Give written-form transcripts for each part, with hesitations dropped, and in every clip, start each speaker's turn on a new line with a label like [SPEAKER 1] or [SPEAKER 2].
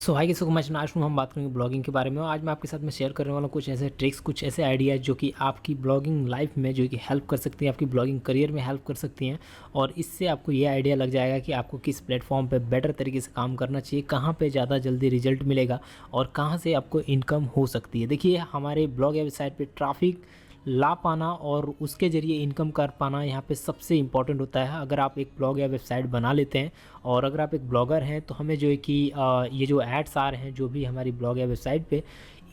[SPEAKER 1] सो हाय किसी को मैं आज हम बात करेंगे ब्लॉगिंग के बारे में। और आज मैं आपके साथ में शेयर करने वाला हूँ कुछ ऐसे ट्रिक्स, कुछ ऐसे आइडियाज़ जो कि आपकी ब्लॉगिंग लाइफ में जो कि हेल्प कर सकती हैं, आपकी ब्लॉगिंग करियर में हेल्प कर सकती हैं। और इससे आपको ये आइडिया लग जाएगा कि आपको किस प्लेटफॉर्म पे बेटर तरीके से काम करना चाहिए, कहाँ पे ज़्यादा जल्दी रिजल्ट मिलेगा और कहाँ से आपको इनकम हो सकती है। देखिए, हमारे ब्लॉग या वेबसाइट पर ट्रैफिक ला पाना और उसके ज़रिए इनकम कर पाना यहाँ पे सबसे इम्पॉर्टेंट होता है। अगर आप एक ब्लॉग या वेबसाइट बना लेते हैं और अगर आप एक ब्लॉगर हैं तो हमें जो है कि ये जो एड्स आ रहे हैं जो भी हमारी ब्लॉग या वेबसाइट पे,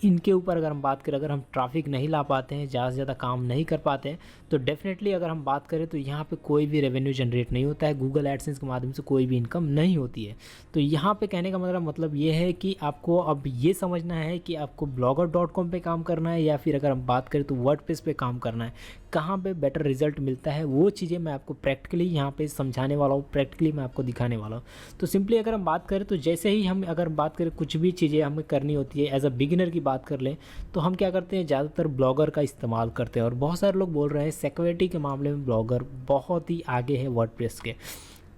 [SPEAKER 1] इनके ऊपर अगर हम बात करें, अगर हम ट्रैफिक नहीं ला पाते हैं, ज़्यादा से ज़्यादा काम नहीं कर पाते हैं, तो डेफ़िनेटली अगर हम बात करें तो यहाँ पे कोई भी रेवेन्यू जनरेट नहीं होता है। गूगल एडसेंस के माध्यम से कोई भी इनकम नहीं होती है। तो यहाँ पे कहने का मतलब ये है कि आपको अब ये समझना है कि आपको blogger.com पे काम करना है या फिर अगर हम बात करें तो वर्डप्रेस पे काम करना है, कहाँ पे बेटर रिजल्ट मिलता है। वो चीज़ें मैं आपको प्रैक्टिकली यहाँ पे समझाने वाला हूँ, प्रैक्टिकली मैं आपको दिखाने वाला हूँ। तो सिंपली अगर हम बात करें तो जैसे ही हम अगर बात करें कुछ भी चीज़ें हमें करनी होती है, एज अ बिगिनर की बात कर लें तो हम क्या करते हैं, ज़्यादातर ब्लॉगर का इस्तेमाल करते हैं। और बहुत सारे लोग बोल रहे हैं सिक्योरिटी के मामले में ब्लॉगर बहुत ही आगे है वर्डप्रेस के।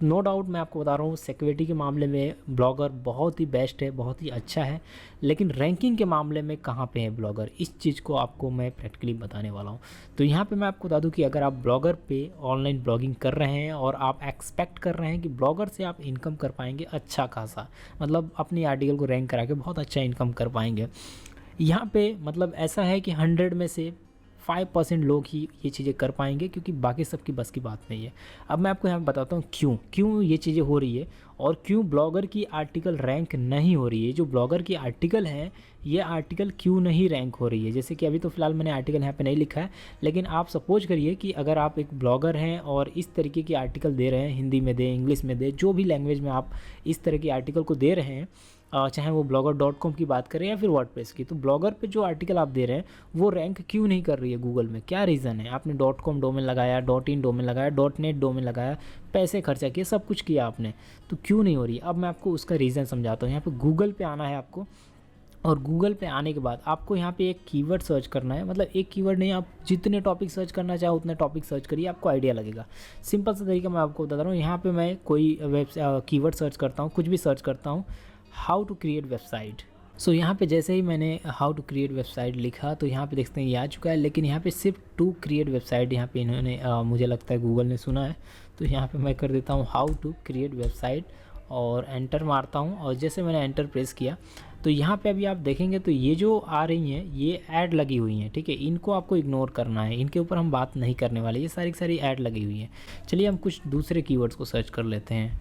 [SPEAKER 1] नो डाउट मैं आपको बता रहा हूँ, सिक्योरिटी के मामले में ब्लॉगर बहुत ही बेस्ट है, बहुत ही अच्छा है। लेकिन रैंकिंग के मामले में कहाँ पे है ब्लॉगर, इस चीज़ को आपको मैं प्रैक्टिकली बताने वाला हूँ। तो यहाँ पे मैं आपको बता दूँ कि अगर आप ब्लॉगर पे ऑनलाइन ब्लॉगिंग कर रहे हैं और आप एक्सपेक्ट कर रहे हैं कि ब्लॉगर से आप इनकम कर पाएंगे अच्छा खासा, मतलब अपनी आर्टिकल को रैंक करा के बहुत अच्छा इनकम कर पाएंगे। यहाँ पे मतलब ऐसा है कि 100 में से 5% लोग ही ये चीज़ें कर पाएंगे, क्योंकि बाकी सबकी बस की बात नहीं है। अब मैं आपको यहाँ बताता हूँ क्यों ये चीज़ें हो रही है और क्यों ब्लॉगर की आर्टिकल रैंक नहीं हो रही है। जो ब्लॉगर की आर्टिकल है, ये आर्टिकल क्यों नहीं रैंक हो रही है। जैसे कि अभी तो फ़िलहाल मैंने आर्टिकल यहाँ पे नहीं लिखा है, लेकिन आप सपोज करिए कि अगर आप एक ब्लॉगर हैं और इस तरीके की आर्टिकल दे रहे हैं, हिंदी में दें, इंग्लिश में दें, जो भी लैंग्वेज में आप इस तरह की आर्टिकल को दे रहे हैं, चाहे वो blogger.com की बात करें या फिर वर्डप्रेस की, तो ब्लॉगर पे जो आर्टिकल आप दे रहे हैं वो रैंक क्यों नहीं कर रही है गूगल में। क्या रीज़न है? आपने .com डोमेन लगाया, .in डोमेन लगाया, .net डोमेन लगाया, पैसे खर्चा किए, सब कुछ किया आपने, तो क्यों नहीं हो रही है। अब मैं आपको उसका रीज़न समझाता हूँ। यहाँ पे गूगल पे आना है आपको, और गूगल पे आने के बाद आपको यहाँ पे एक कीवर्ड सर्च करना है। मतलब एक कीवर्ड नहीं, आप जितने टॉपिक सर्च करना चाहो उतने टॉपिक सर्च करिए, आपको आइडिया लगेगा। सिंपल सा तरीका मैं आपको बता रहा हूँ। यहाँ पे मैं कोई कीवर्ड सर्च करता हूँ, कुछ भी सर्च करता हूँ, हाउ टू क्रिएट वेबसाइट। सो यहाँ पे जैसे ही मैंने हाउ टू क्रिएट वेबसाइट लिखा तो यहाँ पे देखते हैं ये आ चुका है। लेकिन यहाँ पे सिर्फ टू क्रिएट वेबसाइट यहाँ पे इन्होंने मुझे लगता है गूगल ने सुना है। तो यहाँ पे मैं कर देता हूँ हाउ टू क्रिएट वेबसाइट और एंटर मारता हूँ। और जैसे मैंने एंटर प्रेस किया तो यहाँ पे अभी आप देखेंगे तो ये जो आ रही हैं ये ऐड लगी हुई हैं, ठीक है। इनको आपको इग्नोर करना है, इनके ऊपर हम बात नहीं करने वाले, ये सारी की सारी ऐड लगी हुई हैं। चलिए हम कुछ दूसरे कीवर्ड्स को सर्च कर लेते हैं।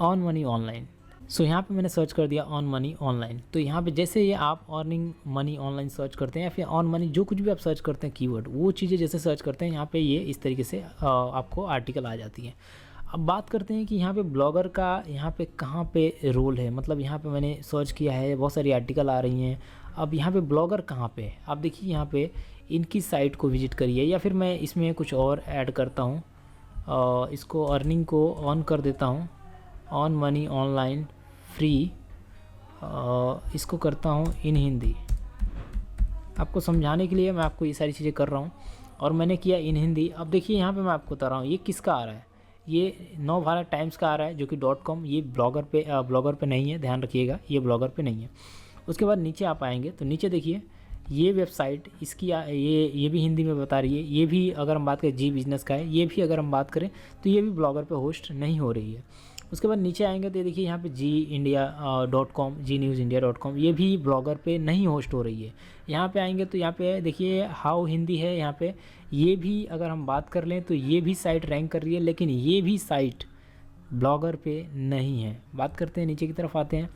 [SPEAKER 1] On money online. सो यहाँ पे मैंने सर्च कर दिया ऑन मनी ऑनलाइन। तो यहाँ पे जैसे ये आप अर्निंग मनी ऑनलाइन सर्च करते हैं या फिर ऑन मनी, जो कुछ भी आप सर्च करते हैं कीवर्ड, वो चीज़ें जैसे सर्च करते हैं यहाँ पे ये इस तरीके से आपको आर्टिकल आ जाती हैं। अब बात करते हैं कि यहाँ पे ब्लॉगर का यहाँ पे कहाँ पे रोल है। मतलब यहाँ पे मैंने सर्च किया है, बहुत सारी आर्टिकल आ रही हैं। अब यहाँ पे ब्लॉगर कहाँ पे है, आप देखिए यहाँ पे इनकी साइट को विजिट करिए, या फिर मैं इसमें कुछ और ऐड करता हूँ, इसको अर्निंग को ऑन कर देता हूँ, ऑन मनी ऑनलाइन फ्री, इसको करता हूँ इन हिंदी। आपको समझाने के लिए मैं आपको ये सारी चीज़ें कर रहा हूँ और मैंने किया इन हिंदी। अब देखिए यहाँ पे मैं आपको बता रहा हूँ ये किसका आ रहा है, ये नवभारत टाइम्स का आ रहा है जो कि .com, ये ब्लॉगर पे नहीं है, ध्यान रखिएगा, ये ब्लॉगर पे नहीं है। उसके बाद नीचे आप आएंगे तो नीचे देखिए ये वेबसाइट इसकी ये भी हिंदी में बता रही है। ये भी अगर हम बात करें जी बिज़नेस का है, ये भी अगर हम बात करें तो ये भी ब्लॉगर पे होस्ट नहीं हो रही है। उसके बाद नीचे आएंगे तो ये देखिए यहाँ पे GIndia.com, GNewsIndia.com, ये भी ब्लॉगर पे नहीं होस्ट हो रही है। यहाँ पे आएंगे तो यहाँ पे देखिए हाउ हिंदी है, यहाँ पे ये भी अगर हम बात कर लें तो ये भी साइट रैंक कर रही है, लेकिन ये भी साइट ब्लॉगर पे नहीं है। बात करते हैं नीचे की तरफ आते हैं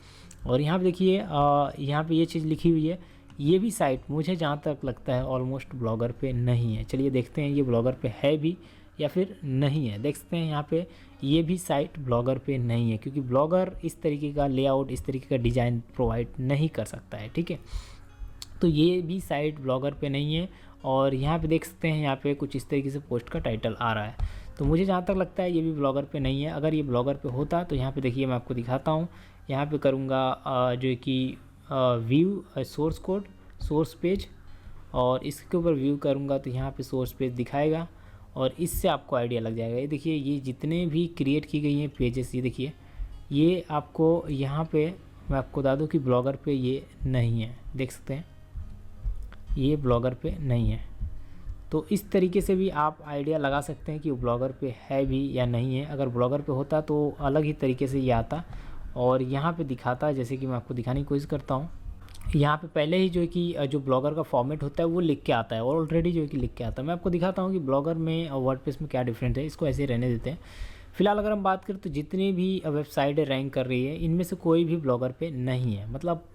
[SPEAKER 1] और यहाँ पे देखिए यहाँ पे ये चीज़ लिखी हुई है, ये भी साइट मुझे जहाँ तक लगता है ऑलमोस्ट ब्लॉगर पे नहीं है। चलिए देखते हैं ये ब्लॉगर पे है भी या फिर नहीं है। देख सकते हैं यहाँ पे ये भी साइट ब्लॉगर पे नहीं है, क्योंकि ब्लॉगर इस तरीके का लेआउट, इस तरीके का डिज़ाइन प्रोवाइड नहीं कर सकता है, ठीक है। तो ये भी साइट ब्लॉगर पे नहीं है। और यहाँ पे देख सकते हैं यहाँ पे कुछ इस तरीके से पोस्ट का टाइटल आ रहा है। तो मुझे जहाँ तक लगता है ये भी ब्लॉगर पे नहीं है। अगर ये ब्लॉगर पे होता तो यहाँ पे देखिए मैं आपको दिखाता हूँ। यहाँ पे करूँगा जो कि view source code, source page, और इसके ऊपर व्यू करूँगा तो यहाँ पे सोर्स पेज दिखाएगा और इससे आपको आइडिया लग जाएगा। ये देखिए ये जितने भी क्रिएट की गई हैं पेजेस, ये देखिए ये आपको यहाँ पे मैं आपको बता दूं कि ब्लॉगर पे ये नहीं है, देख सकते हैं ये ब्लॉगर पे नहीं है। तो इस तरीके से भी आप आइडिया लगा सकते हैं कि वो ब्लॉगर पे है भी या नहीं है। अगर ब्लॉगर पे होता तो अलग ही तरीके से ये आता और यहाँ पे दिखाता है, जैसे कि मैं आपको दिखाने की कोशिश करता हूँ। यहाँ पे पहले ही जो है कि जो ब्लॉगर का फॉर्मेट होता है वो लिख के आता है, और ऑलरेडी जो है कि लिख के आता है। मैं आपको दिखाता हूँ कि ब्लॉगर में और वर्डप्रेस में क्या डिफरेंट है, इसको ऐसे ही रहने देते हैं। फिलहाल अगर हम बात करें तो जितनी भी वेबसाइट रैंक कर रही है इनमें से कोई भी ब्लॉगर पे नहीं है, मतलब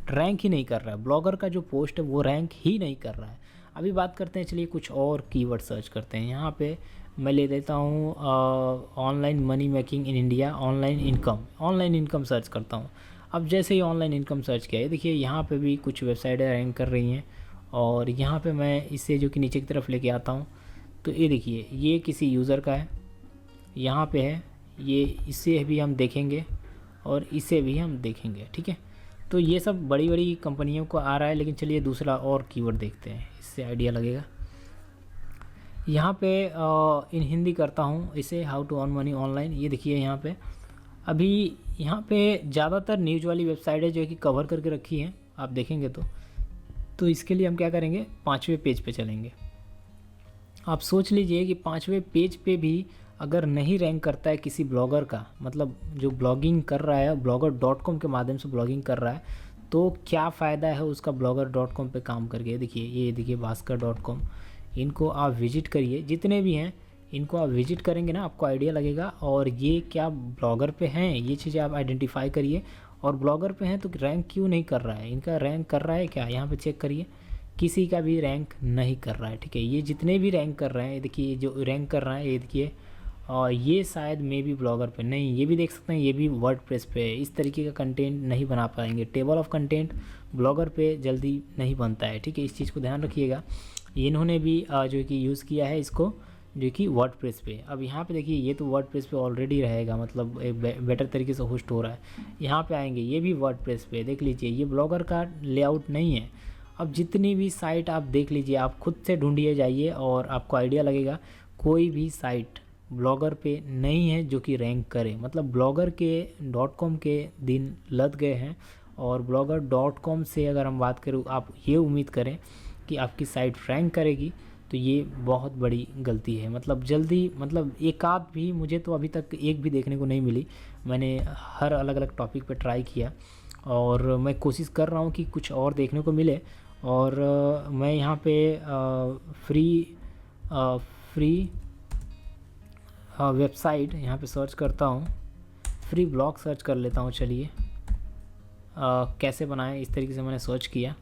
[SPEAKER 1] रैंक ही नहीं कर रहा है। ब्लॉगर का जो पोस्ट है वो रैंक ही नहीं कर रहा है। अभी बात करते हैं, चलिए कुछ और कीवर्ड सर्च करते हैं। यहाँ पे मैं ले लेता हूँ online money making in India, online income search करता हूँ। अब जैसे ही ऑनलाइन इनकम सर्च किया है, देखिए यहाँ पे भी कुछ वेबसाइटें रैंक कर रही हैं, और यहाँ पे मैं इसे जो कि नीचे की तरफ लेके आता हूँ तो ये देखिए ये किसी यूज़र का है, यहाँ पे है ये, इसे भी हम देखेंगे और इसे भी हम देखेंगे, ठीक है। तो ये सब बड़ी बड़ी कंपनियों को आ रहा है, लेकिन चलिए दूसरा और कीवर्ड देखते हैं, इससे आइडिया लगेगा। यहाँ पे इन हिंदी करता हूँ इसे, how to earn money online. ये देखिए यहाँ पे अभी यहाँ पे ज़्यादातर न्यूज़ वाली वेबसाइटें जो है कि कवर करके रखी हैं, आप देखेंगे तो इसके लिए हम क्या करेंगे, 5वें पेज पे चलेंगे। आप सोच लीजिए कि 5वें पेज पे भी अगर नहीं रैंक करता है किसी ब्लॉगर का, मतलब जो ब्लॉगिंग कर रहा है blogger.com के माध्यम से ब्लॉगिंग कर रहा है, तो क्या फ़ायदा है उसका blogger.com पे काम करके। देखिए ये देखिए भास्कर.com, इनको आप विजिट करिए, जितने भी हैं इनको आप विजिट करेंगे ना आपको आइडिया लगेगा। और ये क्या ब्लॉगर पे हैं, ये चीज़ें आप आइडेंटिफाई करिए। और ब्लॉगर पे हैं तो रैंक क्यों नहीं कर रहा है, इनका रैंक कर रहा है क्या, यहाँ पे चेक करिए, किसी का भी रैंक नहीं कर रहा है, ठीक है। ये जितने भी रैंक कर रहे हैं, देखिए जो रैंक कर रहा है ये देखिए, और ये शायद मे भी ब्लॉगर पे नहीं, ये भी देख सकते हैं ये भी वर्डप्रेस पे है। इस तरीके का कंटेंट नहीं बना पाएंगे, टेबल ऑफ कंटेंट ब्लॉगर पे जल्दी नहीं बनता है, ठीक है। इस चीज़ को ध्यान रखिएगा। इन्होंने भी जो है कि यूज़ किया है इसको जो कि वर्डप्रेस पे। अब यहाँ पे देखिए ये तो वर्डप्रेस पे ऑलरेडी रहेगा, मतलब एक बेटर तरीके से होस्ट हो रहा है। यहाँ पे आएंगे ये भी वर्डप्रेस पे, देख लीजिए ये ब्लॉगर का लेआउट नहीं है। अब जितनी भी साइट आप देख लीजिए, आप खुद से ढूंढिए जाइए और आपको आइडिया लगेगा, कोई भी साइट ब्लॉगर पे नहीं है जो कि रैंक करे। मतलब ब्लॉगर के .com के दिन लद गए हैं, और blogger.com से अगर हम बात करें आप ये उम्मीद करें कि आपकी साइट रैंक करेगी, तो ये बहुत बड़ी गलती है। मतलब जल्दी, मतलब एक आध भी, मुझे तो अभी तक एक भी देखने को नहीं मिली। मैंने हर अलग अलग टॉपिक पे ट्राई किया और मैं कोशिश कर रहा हूँ कि कुछ और देखने को मिले। और मैं यहाँ पे फ्री वेबसाइट यहाँ पे सर्च करता हूँ, फ्री ब्लॉग सर्च कर लेता हूँ। चलिए कैसे बनाएं, इस तरीके से मैंने सर्च किया,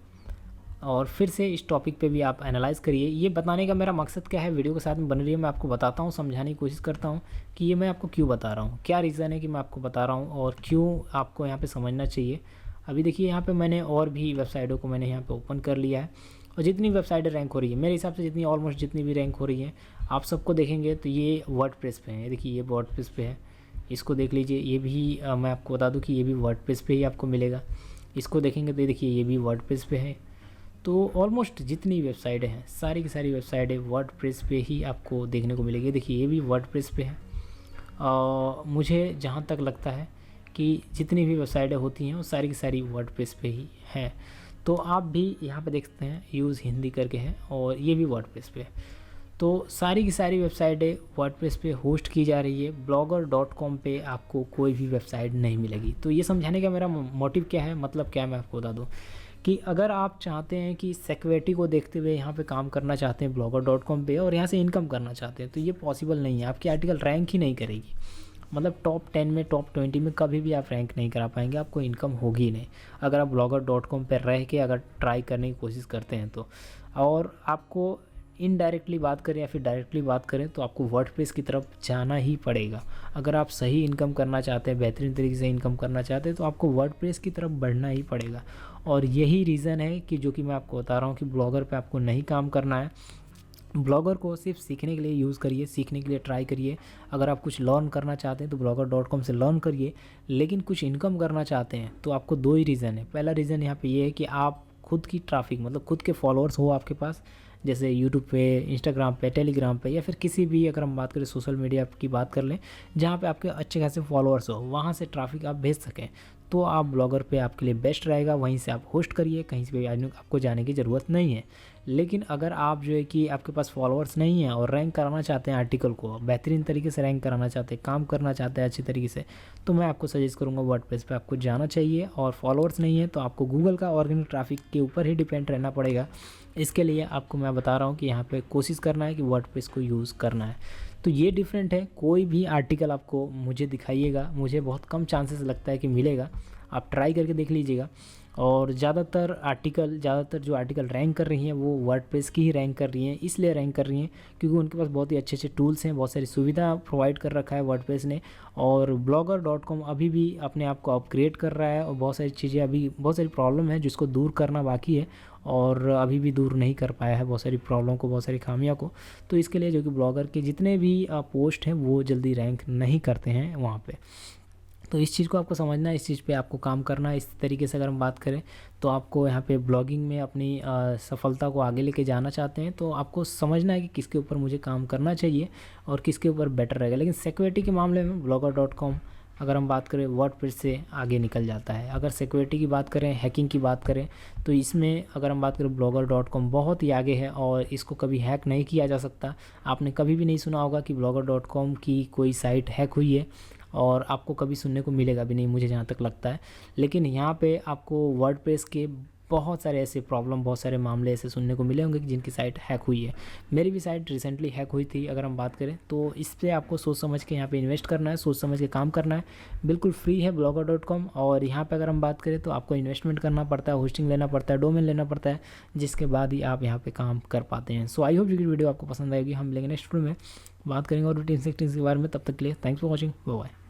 [SPEAKER 1] और फिर से इस टॉपिक पे भी आप एनालाइज़ करिए। ये बताने का मेरा मकसद क्या है, वीडियो के साथ में बन रही है, मैं आपको बताता हूँ, समझाने की कोशिश करता हूँ कि ये मैं आपको क्यों बता रहा हूँ, क्या रीज़न है कि मैं आपको बता रहा हूँ और क्यों आपको यहाँ पे समझना चाहिए। अभी देखिए यहाँ पे मैंने और भी वेबसाइटों को मैंने यहाँ पे ओपन कर लिया है, और जितनी वेबसाइटें रैंक हो रही है मेरे हिसाब से, जितनी ऑलमोस्ट जितनी भी रैंक हो रही है, आप सबको देखेंगे तो ये वर्डप्रेस पे है। देखिए ये वर्डप्रेस पे है, इसको देख लीजिए। ये भी मैं आपको बता दूँ कि ये भी वर्डप्रेस पे ही आपको मिलेगा। इसको देखेंगे तो देखिए ये भी वर्डप्रेस पे है। तो ऑलमोस्ट जितनी वेबसाइटें हैं सारी की सारी वेबसाइटें वर्डप्रेस पे ही आपको देखने को मिलेगी। देखिए ये भी वर्डप्रेस पे है। मुझे जहाँ तक लगता है कि जितनी भी वेबसाइटें होती हैं वो सारी की सारी वर्डप्रेस पे ही हैं। तो आप भी यहाँ पे देख सकते हैं यूज़ हिंदी करके है, और ये भी वर्डप्रेस पे है। तो सारी की सारी वेबसाइटें वर्डप्रेस पे होस्ट की जा रही है। blogger.com पे आपको कोई भी वेबसाइट नहीं मिलेगी। तो ये समझाने का मेरा मोटिव क्या है, मतलब क्या है, मैं आपको बता दूँ कि अगर आप चाहते हैं कि सिक्योरिटी को देखते हुए यहाँ पे काम करना चाहते हैं blogger.com पे, और यहाँ से इनकम करना चाहते हैं, तो ये पॉसिबल नहीं है। आपकी आर्टिकल रैंक ही नहीं करेगी, मतलब टॉप 10 में, टॉप 20 में कभी भी आप रैंक नहीं करा पाएंगे, आपको इनकम होगी ही नहीं अगर आप blogger.com पर रह के अगर ट्राई करने की कोशिश करते हैं तो। और आपको इनडायरेक्टली बात करें या फिर डायरेक्टली बात करें तो आपको वर्डप्रेस की तरफ जाना ही पड़ेगा। अगर आप सही इनकम करना चाहते हैं, बेहतरीन तरीके से इनकम करना चाहते हैं, तो आपको वर्डप्रेस की तरफ बढ़ना ही पड़ेगा। और यही रीज़न है कि जो कि मैं आपको बता रहा हूँ कि ब्लॉगर पे आपको नहीं काम करना है। ब्लॉगर को सिर्फ सीखने के लिए यूज़ करिए, सीखने के लिए ट्राई करिए। अगर आप कुछ लर्न करना चाहते हैं तो blogger.com से लर्न करिए, लेकिन कुछ इनकम करना चाहते हैं तो आपको दो ही रीज़न है। पहला रीज़न यहाँ पे ये है कि आप खुद की ट्रैफिक, मतलब खुद के फॉलोअर्स हो आपके पास, जैसे यूट्यूब पे, इंस्टाग्राम पे, टेलीग्राम पे, या फिर किसी भी, अगर हम बात करें सोशल मीडिया की बात कर लें, जहाँ पे आपके अच्छे खासे फॉलोअर्स हो, वहाँ से ट्रैफिक आप भेज सकें। तो आप ब्लॉगर पे आपके लिए बेस्ट रहेगा, वहीं से आप होस्ट करिए, कहीं से भी आपको जाने की ज़रूरत नहीं है। लेकिन अगर आप जो है कि आपके पास फॉलोअर्स नहीं है और रैंक कराना चाहते हैं, आर्टिकल को बेहतरीन तरीके से रैंक कराना चाहते हैं, काम करना चाहते हैं अच्छी तरीके से, तो मैं आपको सजेस्ट करूँगा वर्डप्रेस पे आपको जाना चाहिए। और फॉलोअर्स नहीं है तो आपको गूगल का ऑर्गेनिक ट्रैफिक के ऊपर ही डिपेंड रहना पड़ेगा। इसके लिए आपको मैं बता रहा हूँ कि यहाँ पे कोशिश करना है कि वर्डप्रेस को यूज़ करना है। तो ये डिफरेंट है। कोई भी आर्टिकल आपको मुझे दिखाइएगा, मुझे बहुत कम चांसेस लगता है कि मिलेगा, आप ट्राई करके देख लीजिएगा। और ज़्यादातर जो आर्टिकल रैंक कर रही हैं वो वर्डप्रेस की ही रैंक कर रही हैं। इसलिए रैंक कर रही हैं क्योंकि उनके पास बहुत ही अच्छे अच्छे टूल्स हैं, बहुत सारी सुविधा प्रोवाइड कर रखा है वर्डप्रेस ने। और blogger.com अभी भी अपने आप को अपग्रेड कर रहा है और बहुत सारी चीज़ें, अभी बहुत सारी प्रॉब्लम है जिसको दूर करना बाकी है और अभी भी दूर नहीं कर पाया है बहुत सारी प्रॉब्लम को, बहुत सारी खामियों को। तो इसके लिए जो कि ब्लॉगर के जितने भी पोस्ट हैं वो जल्दी रैंक नहीं करते हैं वहाँ पे। तो इस चीज़ को आपको समझना है, इस चीज़ पे आपको काम करना है। इस तरीके से अगर हम बात करें तो आपको यहाँ पे ब्लॉगिंग में अपनी सफलता को आगे लेके जाना चाहते हैं तो आपको समझना है कि किसके ऊपर मुझे काम करना चाहिए और किसके ऊपर बेटर रहेगा। लेकिन सिक्योरिटी के मामले में blogger.com अगर हम बात करें वर्डप्रेस से आगे निकल जाता है। अगर सिक्योरिटी की बात करें, हैकिंग की बात करें, तो इसमें अगर हम बात करें blogger.com बहुत ही आगे है और इसको कभी हैक नहीं किया जा सकता। आपने कभी भी नहीं सुना होगा कि blogger.com की कोई साइट हैक हुई है और आपको कभी सुनने को मिलेगा भी नहीं, मुझे जहाँ तक लगता है। लेकिन यहाँ पे आपको वर्डप्रेस के बहुत सारे ऐसे प्रॉब्लम, बहुत सारे मामले ऐसे सुनने को मिले होंगे कि जिनकी साइट हैक हुई है। मेरी भी साइट रिसेंटली हैक हुई थी अगर हम बात करें तो। इस पर आपको सोच समझ के यहाँ पे इन्वेस्ट करना है, सोच समझ के काम करना है। बिल्कुल फ्री है blogger.com। और यहाँ पे अगर हम बात करें तो आपको इन्वेस्टमेंट करना पड़ता है, होस्टिंग लेना पड़ता है, डोमेन लेना पड़ता है, जिसके बाद ही आप यहाँ पे काम कर पाते हैं। सो आई होप ये वीडियो आपको पसंद आएगी। हम लेंगे नेक्स्ट वीडियो में बात करेंगे और रूटीन सेटिंग्स के बारे में। तब तक के लिए thanks for watching, bye bye.